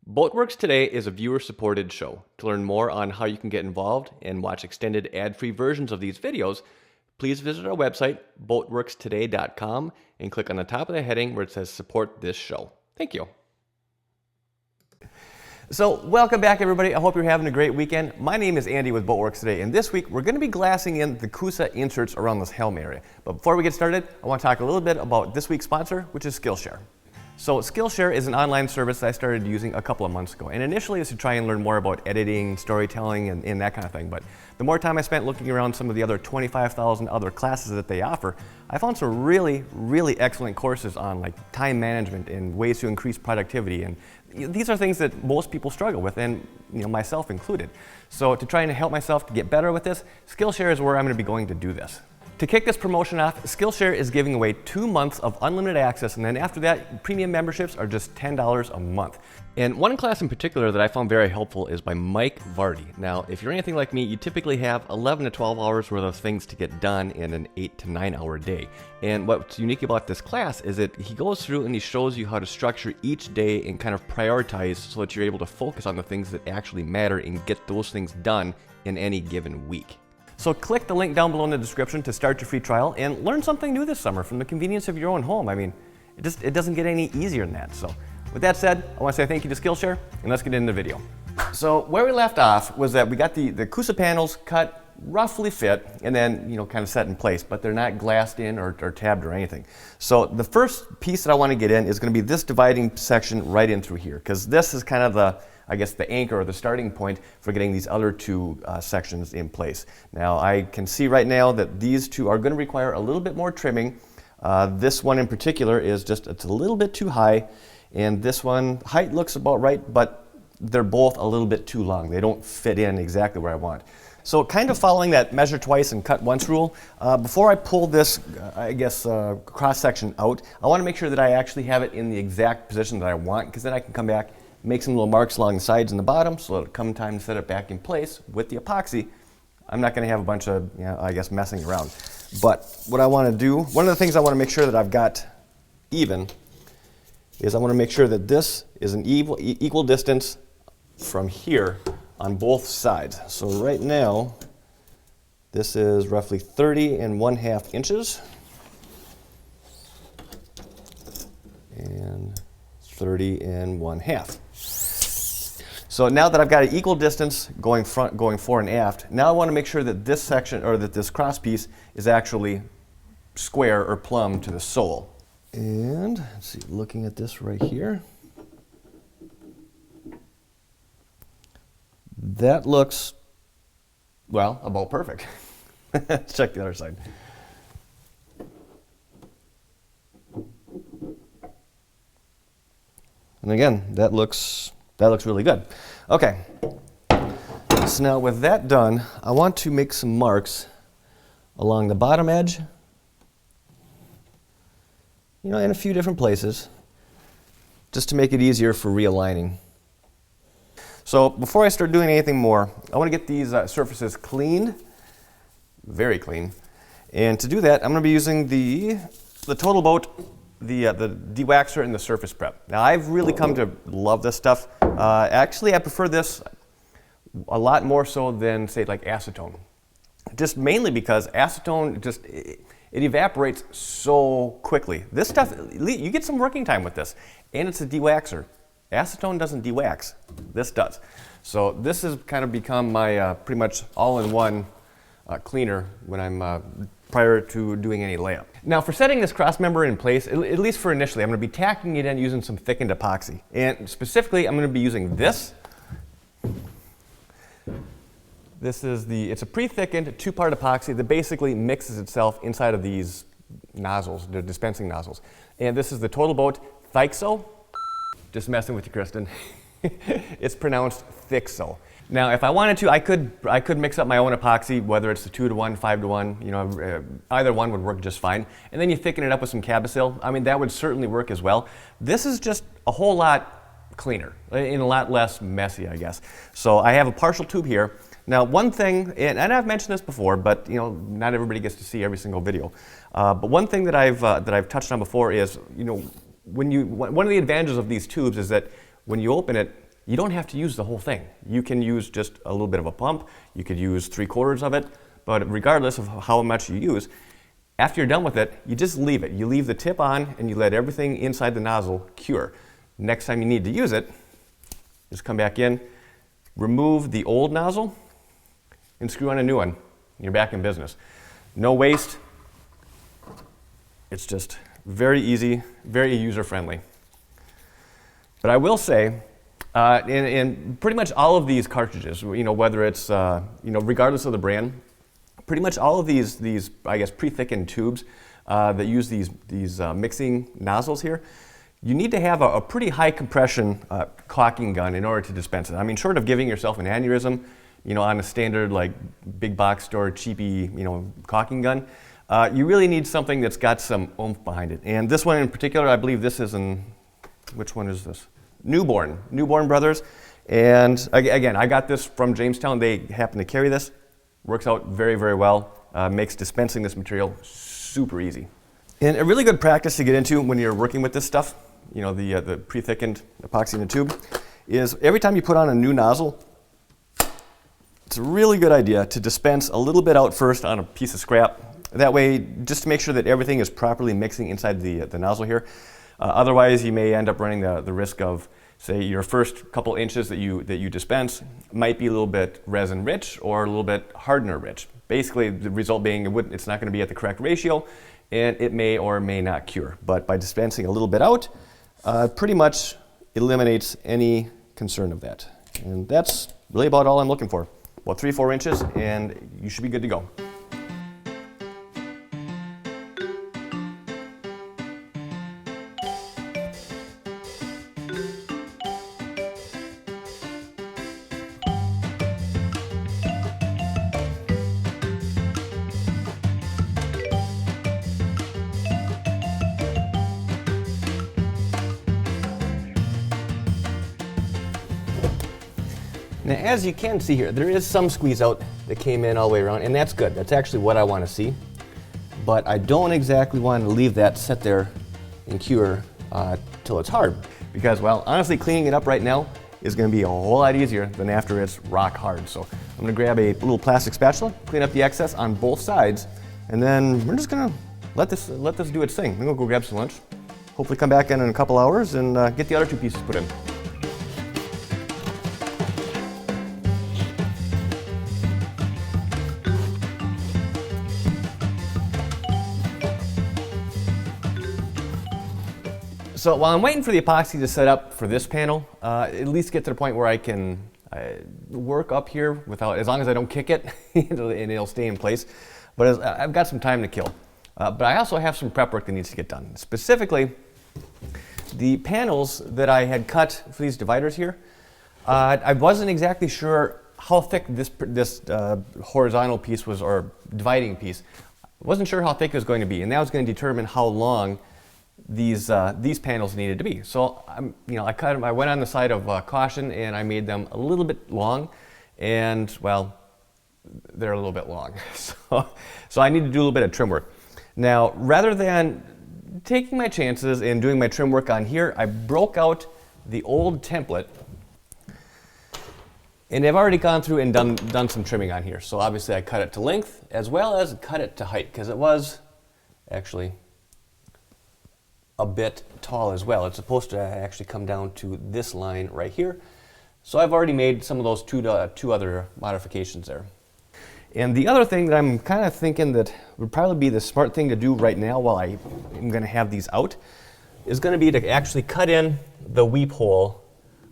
Boatworks Today is a viewer-supported show. To learn more on how you can get involved and watch extended ad-free versions of these videos, please visit our website, boatworkstoday.com, and click on the top of the heading where it says Support This Show. Thank you. So, welcome back everybody. I hope you're having a great weekend. My name is Andy with Boatworks Today, and this week we're going to be glassing in the Coosa inserts around this helm area. But before we get started, I want to talk a little bit about this week's sponsor, which is Skillshare. So Skillshare is an online service that I started using a couple of months ago, and initially it was to try and learn more about editing, storytelling, and that kind of thing. But the more time I spent looking around some of the other 25,000 other classes that they offer, I found some really excellent courses on like time management and ways to increase productivity. And these are things that most people struggle with, and myself included. So to try and help myself to get better with this, Skillshare is where I'm going to be going to do this. To kick this promotion off, Skillshare is giving away 2 months of unlimited access, and then after that, premium memberships are just $10 a month. And one class in particular that I found very helpful is by Mike Vardy. Now, if you're anything like me, you typically have 11 to 12 hours worth of things to get done in an 8 to 9 hour day. And what's unique about this class is that he goes through and he shows you how to structure each day and kind of prioritize so that you're able to focus on the things that actually matter and get those things done in any given week. So click the link down below in the description to start your free trial and learn something new this summer from the convenience of your own home. I mean, it doesn't get any easier than that. So with that said, I want to say thank you to Skillshare, and let's get into the video. So where we left off was that we got the Coosa panels cut, roughly fit, and then kind of set in place, but they're not glassed in or tabbed or anything. So the first piece that I want to get in is going to be this dividing section right in through here, because this is kind of the anchor or the starting point for getting these other two sections in place. Now I can see right now that these two are going to require a little bit more trimming. This one in particular is it's a little bit too high, and this one, height looks about right, but they're both a little bit too long. They don't fit in exactly where I want. So kind of following that measure twice and cut once rule, before I pull this, cross section out, I want to make sure that I actually have it in the exact position that I want, because then I can come back, make some little marks along the sides and the bottom, so that come time to set it back in place with the epoxy, I'm not going to have a bunch of, messing around. But what I want to do, one of the things I want to make sure that I've got even, is I want to make sure that this is an equal distance from here on both sides. So right now, this is roughly 30½ inches. And 30½ So now that I've got an equal distance going fore and aft, now I want to make sure that this section, or that this cross piece, is actually square or plumb to the sole. And let's see, looking at this right here, that looks, well, about perfect. Let's check the other side. And again, that looks really good. Okay, so now with that done, I want to make some marks along the bottom edge, in a few different places, just to make it easier for realigning. So before I start doing anything more, I want to get these surfaces cleaned, very clean. And to do that, I'm going to be using the Total Boat, the dewaxer and the surface prep. Now I've really come to love this stuff. Actually, I prefer this a lot more so than, say, like acetone. Just mainly because acetone it evaporates so quickly. This stuff, you get some working time with this, and it's a dewaxer. Acetone doesn't dewax. This does. So this has kind of become my pretty much all-in-one cleaner when I'm prior to doing any layup. Now for setting this cross member in place, at least for initially, I'm going to be tacking it in using some thickened epoxy. And specifically, I'm going to be using this. This is it's a pre-thickened 2-part epoxy that basically mixes itself inside of these nozzles, the dispensing nozzles. And this is the Total Boat Thixo. Just messing with you, Kristen. It's pronounced Thixo. Now, if I wanted to, I could mix up my own epoxy, whether it's the 2-to-1, 5-to-1, either one would work just fine. And then you thicken it up with some Cabasil. I mean, that would certainly work as well. This is just a whole lot cleaner and a lot less messy, I guess. So I have a partial tube here. Now, one thing, and I've mentioned this before, but not everybody gets to see every single video. But one thing that I've touched on before is, one of the advantages of these tubes is that when you open it, you don't have to use the whole thing. You can use just a little bit of a pump. You could use 3/4 of it, but regardless of how much you use, after you're done with it, you just leave it. You leave the tip on and you let everything inside the nozzle cure. Next time you need to use it, just come back in, remove the old nozzle, and screw on a new one. You're back in business. No waste. It's just very easy, very user-friendly. But I will say, in pretty much all of these cartridges, whether it's, regardless of the brand, pretty much all of these I guess, pre-thickened tubes that use these mixing nozzles here, you need to have a pretty high compression caulking gun in order to dispense it. I mean, short of giving yourself an aneurysm, on a standard like big box store cheapy, caulking gun, you really need something that's got some oomph behind it. And this one in particular, I believe this is which one is this? Newborn Brothers. And again, I got this from Jamestown. They happen to carry this. Works out very, very well. Makes dispensing this material super easy. And a really good practice to get into when you're working with this stuff, the pre-thickened epoxy in the tube, is every time you put on a new nozzle, it's a really good idea to dispense a little bit out first on a piece of scrap. That way, just to make sure that everything is properly mixing inside the nozzle here. Otherwise, you may end up running the risk of, say, your first couple inches that you dispense might be a little bit resin rich or a little bit hardener rich. Basically, the result being it's not going to be at the correct ratio, and it may or may not cure. But by dispensing a little bit out, pretty much eliminates any concern of that. And that's really about all I'm looking for. About 3-4 inches, and you should be good to go. Now, as you can see here, there is some squeeze out that came in all the way around, and that's good. That's actually what I want to see. But I don't exactly want to leave that sit there and cure till it's hard. Because, well, honestly, cleaning it up right now is going to be a whole lot easier than after it's rock hard. So I'm going to grab a little plastic spatula, clean up the excess on both sides, and then we're just going to let this do its thing. I'm going to go grab some lunch, hopefully come back in a couple hours and get the other two pieces put in. So while I'm waiting for the epoxy to set up for this panel, at least get to the point where I can work up here without, as long as I don't kick it, and it'll stay in place. But I've got some time to kill. But I also have some prep work that needs to get done. Specifically, the panels that I had cut for these dividers here, I wasn't exactly sure how thick this horizontal piece was, or dividing piece. I wasn't sure how thick it was going to be, and that was going to determine how long these panels needed to be. So I went on the side of caution, and I made them a little bit long, and well, they're a little bit long. So I need to do a little bit of trim work. Now, rather than taking my chances and doing my trim work on here, I broke out the old template, and I've already gone through and done some trimming on here. So obviously I cut it to length as well as cut it to height, because it was actually a bit tall as well. It's supposed to actually come down to this line right here. So I've already made some of those two other modifications there. And the other thing that I'm kind of thinking that would probably be the smart thing to do right now while I'm going to have these out is going to be to actually cut in the weep hole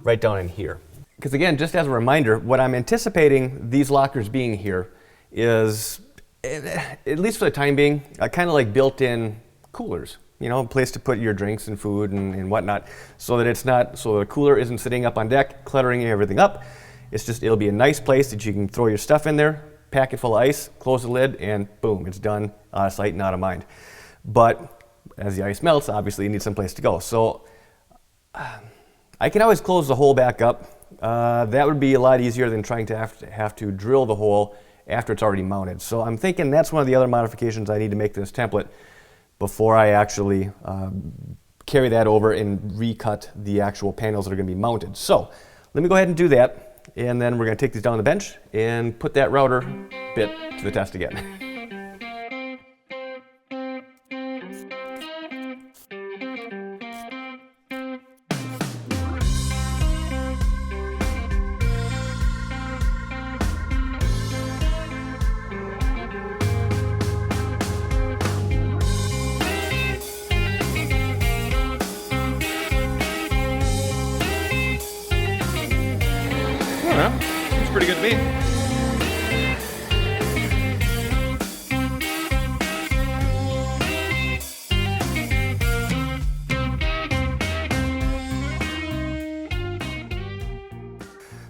right down in here. Because again, just as a reminder, what I'm anticipating these lockers being here is, at least for the time being, kind of like built-in coolers. A place to put your drinks and food and whatnot, so that so the cooler isn't sitting up on deck, cluttering everything up. It'll be a nice place that you can throw your stuff in there, pack it full of ice, close the lid, and boom, it's done, out of sight and out of mind. But as the ice melts, obviously you need some place to go. So I can always close the hole back up. That would be a lot easier than trying to have to drill the hole after it's already mounted. So I'm thinking that's one of the other modifications I need to make to this template before I actually carry that over and recut the actual panels that are going to be mounted. So let me go ahead and do that, and then we're going to take these down the bench and put that router bit to the test again. It's pretty good to me.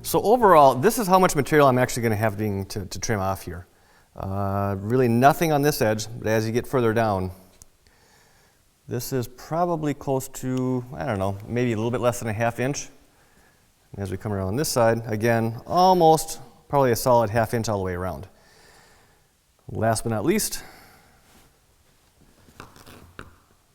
So overall, this is how much material I'm actually going to have to trim off here. Really nothing on this edge, but as you get further down, this is probably close to, I don't know, maybe a little bit less than a 1/2 inch. And as we come around this side, again, almost probably a solid 1/2 inch all the way around. Last but not least,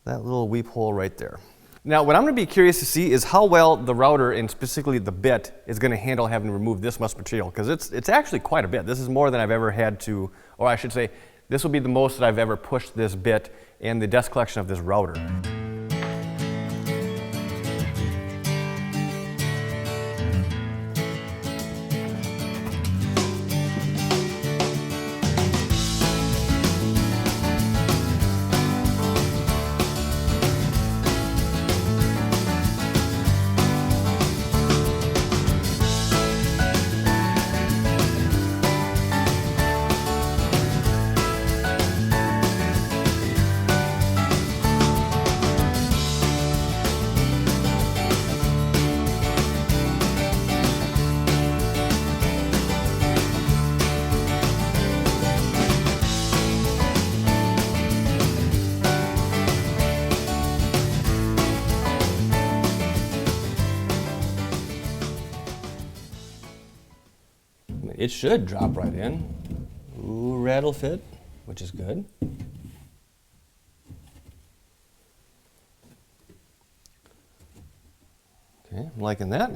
that little weep hole right there. Now, what I'm going to be curious to see is how well the router, and specifically the bit, is going to handle having to remove this much material, because it's actually quite a bit. This is more than I've ever had to, or I should say, this will be the most that I've ever pushed this bit and the dust collection of this router. It should drop right in. Ooh, rattle fit, which is good. Okay, I'm liking that.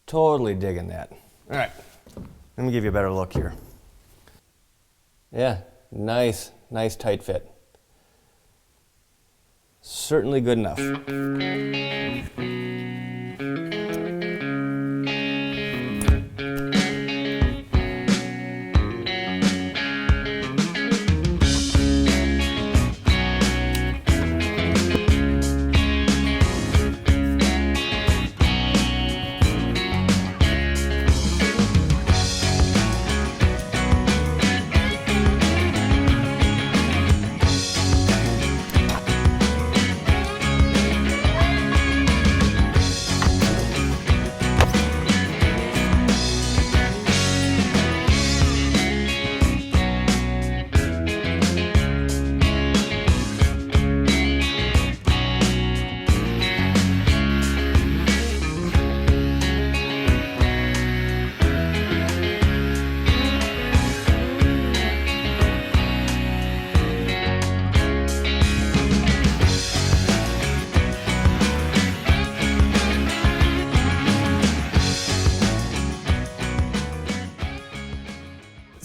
Totally digging that. All right, let me give you a better look here. Yeah, nice tight fit. Certainly good enough.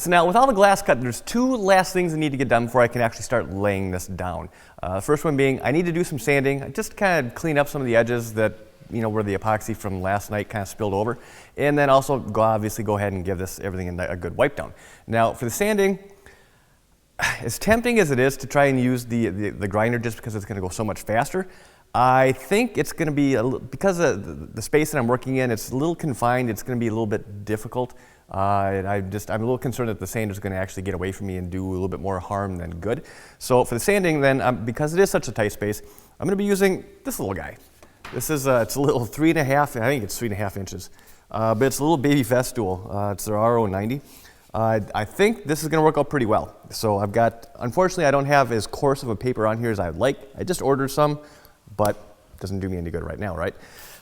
So now with all the glass cut, there's two last things that need to get done before I can actually start laying this down. The first one being I need to do some sanding, just kind of clean up some of the edges that, you know, where the epoxy from last night kind of spilled over. And then also obviously go ahead and give this everything a good wipe down. Now for the sanding, as tempting as it is to try and use the grinder just because it's going to go so much faster, I think it's going to be, because of the space that I'm working in, it's a little confined, it's going to be a little bit difficult. I'm a little concerned that the sander is going to actually get away from me and do a little bit more harm than good. So for the sanding then, because it is such a tight space, I'm going to be using this little guy. This is, it's a little 3.5, I think it's 3.5 inches, but it's a little baby Festool. It's their RO90. I think this is going to work out pretty well. So I've got, unfortunately I don't have as coarse of a paper on here as I would like. I just ordered some, but it doesn't do me any good right now, right?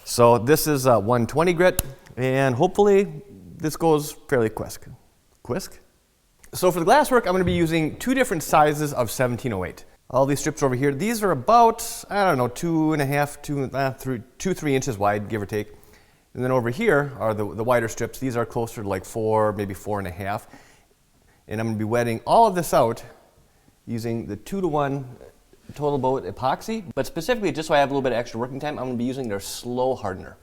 So this is 120 grit, and hopefully this goes fairly quick. So for the glasswork, I'm going to be using 2 different sizes of 1708. All these strips over here, these are about, I don't know, 2.5, 3 inches wide, give or take. And then over here are the wider strips. These are closer to like 4, maybe 4.5. And I'm going to be wetting all of this out using the 2-to-1 Total Boat epoxy. But specifically, just so I have a little bit of extra working time, I'm going to be using their slow hardener.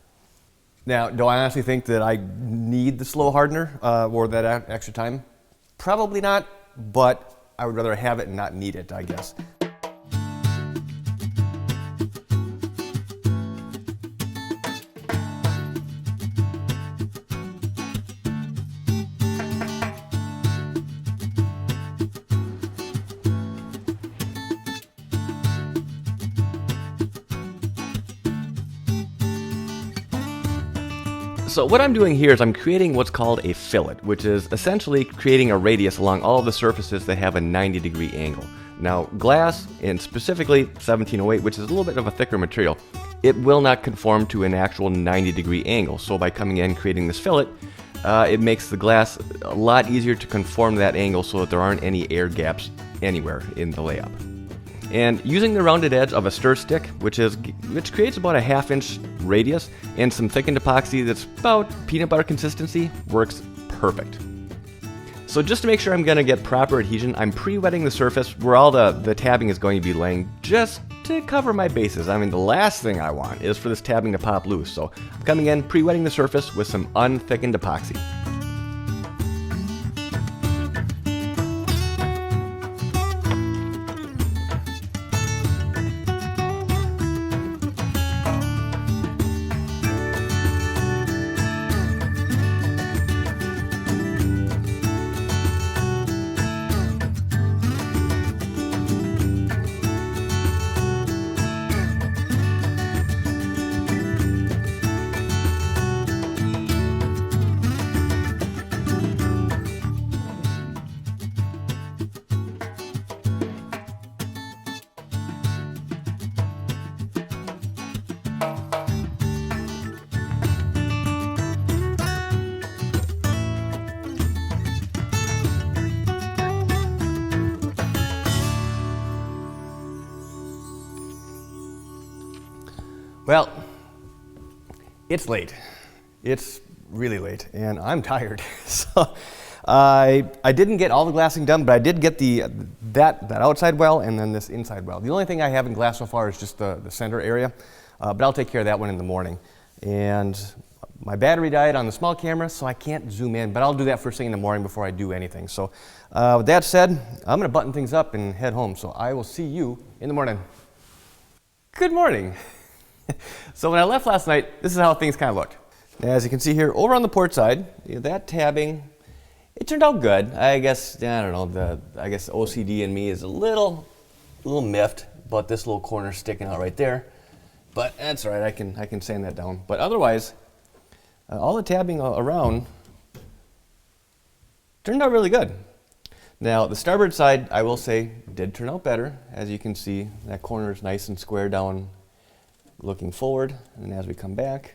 Now, do I honestly think that I need the slow hardener or that extra time? Probably not, but I would rather have it and not need it, I guess. So what I'm doing here is I'm creating what's called a fillet, which is essentially creating a radius along all of the surfaces that have a 90-degree angle. Now glass, and specifically 1708, which is a little bit of a thicker material, it will not conform to an actual 90-degree angle. So by coming in and creating this fillet, it makes the glass a lot easier to conform to that angle so that there aren't any air gaps anywhere in the layup. And using the rounded edge of a stir stick, which creates about a 1/2 inch radius, and some thickened epoxy that's about peanut butter consistency, works perfect. So just to make sure I'm going to get proper adhesion, I'm pre-wetting the surface where all the tabbing is going to be laying, just to cover my bases. I mean, the last thing I want is for this tabbing to pop loose. So I'm coming in, pre-wetting the surface with some unthickened epoxy. Well, it's late. It's really late, and I'm tired. So I didn't get all the glassing done, but I did get that outside well and then this inside well. The only thing I haven't glassed so far is just the center area, but I'll take care of that one in the morning. And my battery died on the small camera, so I can't zoom in, but I'll do that first thing in the morning before I do anything. So with that said, I'm going to button things up and head home, so I will see you in the morning. Good morning. So when I left last night, this is how things kind of looked. As you can see here, over on the port side, that tabbing, it turned out good. I guess, I don't know, I guess OCD in me is a little miffed, but this little corner sticking out right there. But that's all right, I can sand that down. But otherwise, all the tabbing around turned out really good. Now, the starboard side, I will say, did turn out better. As you can see, that corner is nice and square down looking forward, and as we come back,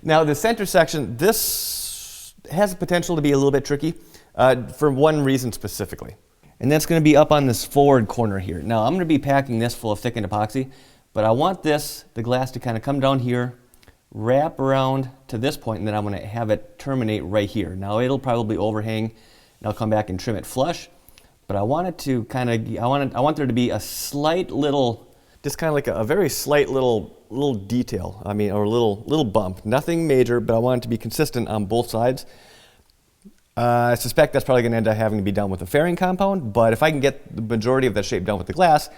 now the center section, this has the potential to be a little bit tricky for one reason specifically, and that's going to be up on this forward corner here. Now I'm going to be packing this full of thickened epoxy, but I want the glass to kind of come down here, wrap around to this point, and then I'm going to have it terminate right here. Now it'll probably overhang, and I'll come back and trim it flush. But I want it to kind of, I want there to be a slight little, just kind of like a very slight little detail. I mean, or a little bump. Nothing major, but I want it to be consistent on both sides. I suspect that's probably going to end up having to be done with a fairing compound, but if I can get the majority of that shape done with the glass,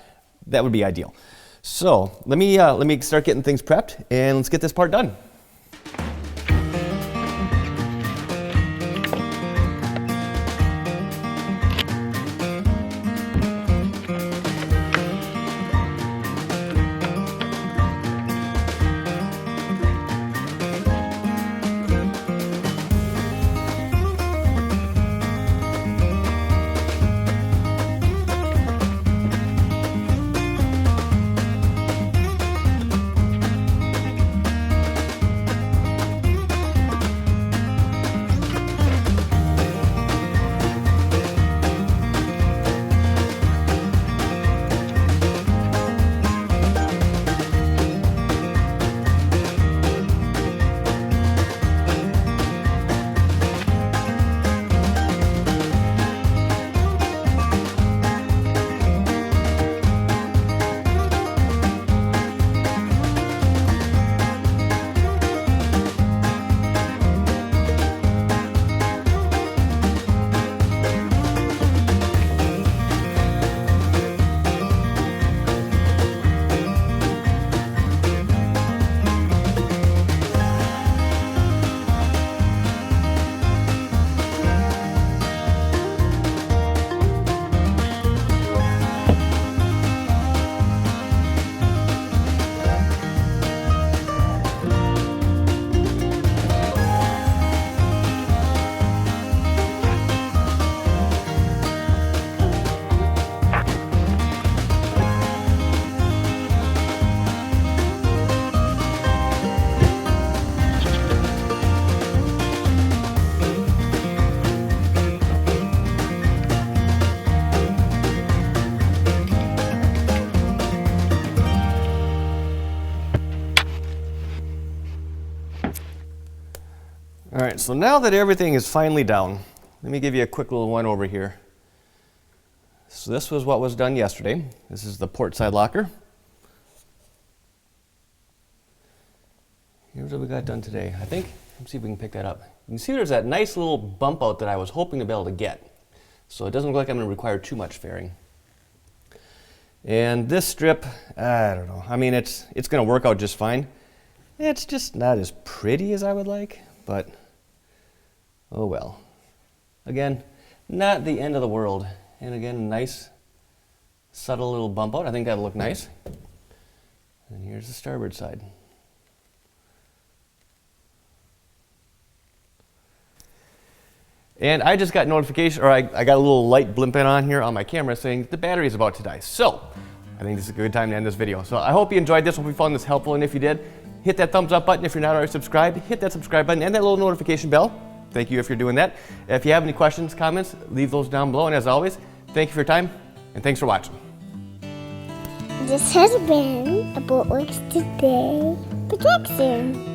that would be ideal. So let me start getting things prepped, and let's get this part done. All right, so now that everything is finally down, let me give you a quick little one over here. So this was what was done yesterday. This is the port side locker. Here's what we got done today. I think, let's see if we can pick that up. You can see there's that nice little bump out that I was hoping to be able to get. So it doesn't look like I'm going to require too much fairing. And this strip, I don't know. I mean, it's going to work out just fine. It's just not as pretty as I would like, but oh well. Again, not the end of the world. And again, nice, subtle little bump out. I think that'll look nice. And here's the starboard side. And I just got notification, or I got a little light blimping on here on my camera saying the battery is about to die. So, I think this is a good time to end this video. So I hope you enjoyed this, hope you found this helpful, and if you did, hit that thumbs up button if you're not already subscribed, hit that subscribe button and that little notification bell. Thank you if you're doing that. If you have any questions, comments, leave those down below, and as always, thank you for your time, and thanks for watching. This has been a Boatworks Today production.